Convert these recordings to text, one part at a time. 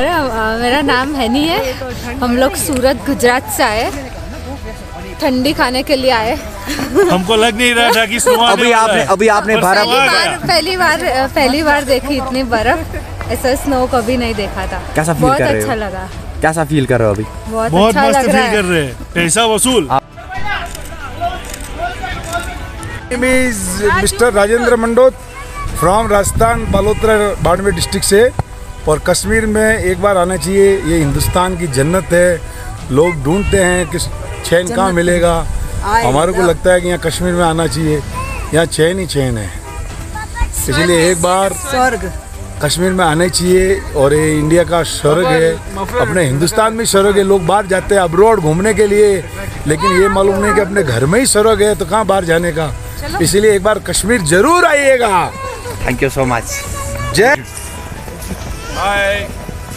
अरे मेरा नाम हैनी है। हम लोग सूरत गुजरात से आए, ठंडी खाने के लिए आए। हमको लग नहीं रहा था कि स्नो अभी आपने पहली बार देखी इतनी बर्फ। ऐसा स्नो कभी नहीं देखा था। कैसा फील बहुत कर रहे हो? अच्छा लगा। कैसा फील कर रहे हो अभी? बहुत अच्छा मस्त लग फील रहा है। कर रहे हैं। पैसा वसूल। Mister Rajendra Mandot from Rajasthan Balotra Barmer district से। और कश्मीर में एक बार आना चाहिए। ये हिंदुस्तान की जन्नत है। लोग ढूंढते हैं कि चैन कहाँ मिलेगा। हमारे को लगता है कि यहाँ कश्मीर में आना चाहिए। यहाँ चैन ही चैन है, इसलिए एक बार स्वर्ग कश्मीर में आना चाहिए। और ये इंडिया का स्वर्ग है, अपने हिंदुस्तान में स्वर्ग है। लोग बाहर जाते हैं अब्रॉड घूमने के लिए, लेकिन ये मालूम नहीं कि अपने घर में ही स्वर्ग है, तो कहाँ बाहर जाने का। इसलिए एक बार कश्मीर जरूर आइएगा। Thank you so much. जय हाय,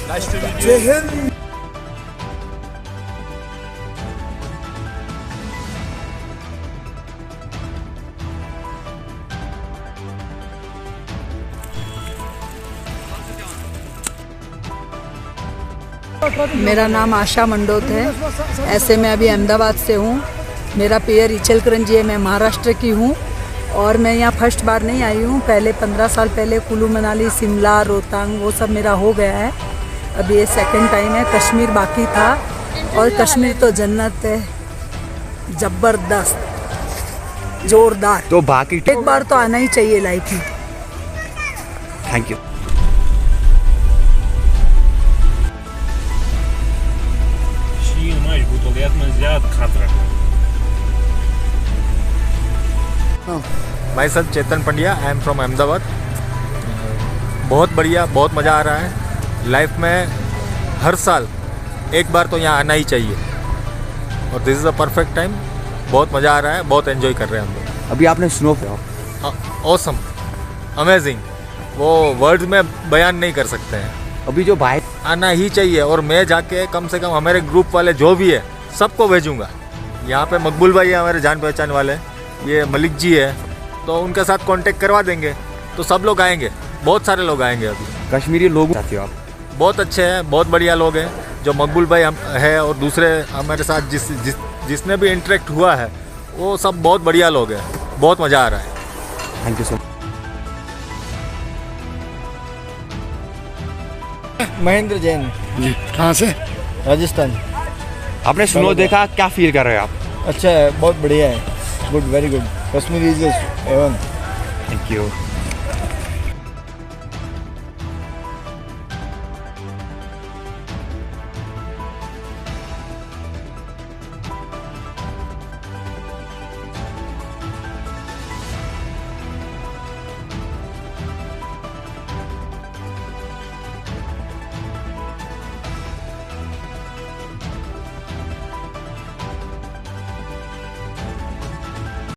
नाइस टू मीट जय हिंद। मेरा नाम आशा मंडोत है। ऐसे मैं अभी अहमदाबाद से हूँ। मेरा पेयर इचलकरंजी है। मैं महाराष्ट्र की हूँ और मैं यहाँ फर्स्ट बार नहीं आई हूँ। पहले 15 साल पहले कुल्लू मनाली शिमला रोहतांग वो सब मेरा हो गया है। अभी ये सेकंड टाइम है। कश्मीर बाकी था और कश्मीर तो जन्नत है, ज़बरदस्त जोरदार। तो बाकी एक बार तो आना ही चाहिए लाइफ में। Thank you. My self Chetan Pandya, I am from Ahmedabad. बहुत बढ़िया, बहुत मज़ा आ रहा है। लाइफ में हर साल एक बार तो यहाँ आना ही चाहिए और this is a perfect time. बहुत मज़ा आ रहा है, बहुत एंजॉय कर रहे हैं हम लोग। अभी आपने स्नो ऑसम, अमेजिंग, वो वर्ड्स में बयान नहीं कर सकते हैं। अभी जो बाहर आना ही चाहिए और मैं जाके कम से कम हमारे ग्रुप वाले जो भी है सबको भेजूँगा। यहाँ पे मकबूल भाई है हमारे जान पहचान वाले, ये मलिक जी है, तो उनके साथ कांटेक्ट करवा देंगे तो सब लोग आएंगे। बहुत सारे लोग आएंगे। अभी कश्मीरी लोग साथी हो आप? बहुत अच्छे हैं, बहुत बढ़िया लोग हैं। जो मकबूल भाई हम है और दूसरे हमारे साथ जिसने भी इंटरेक्ट हुआ है वो सब बहुत बढ़िया लोग हैं। बहुत मज़ा आ रहा है। Thank you so much. Mahendra Jain. कहाँ से? राजस्थान। आपने स्नो देखा, क्या फील कर रहे हो आप? अच्छा है, बहुत बढ़िया है। Good, very good. Kashmir is A one. Thank you.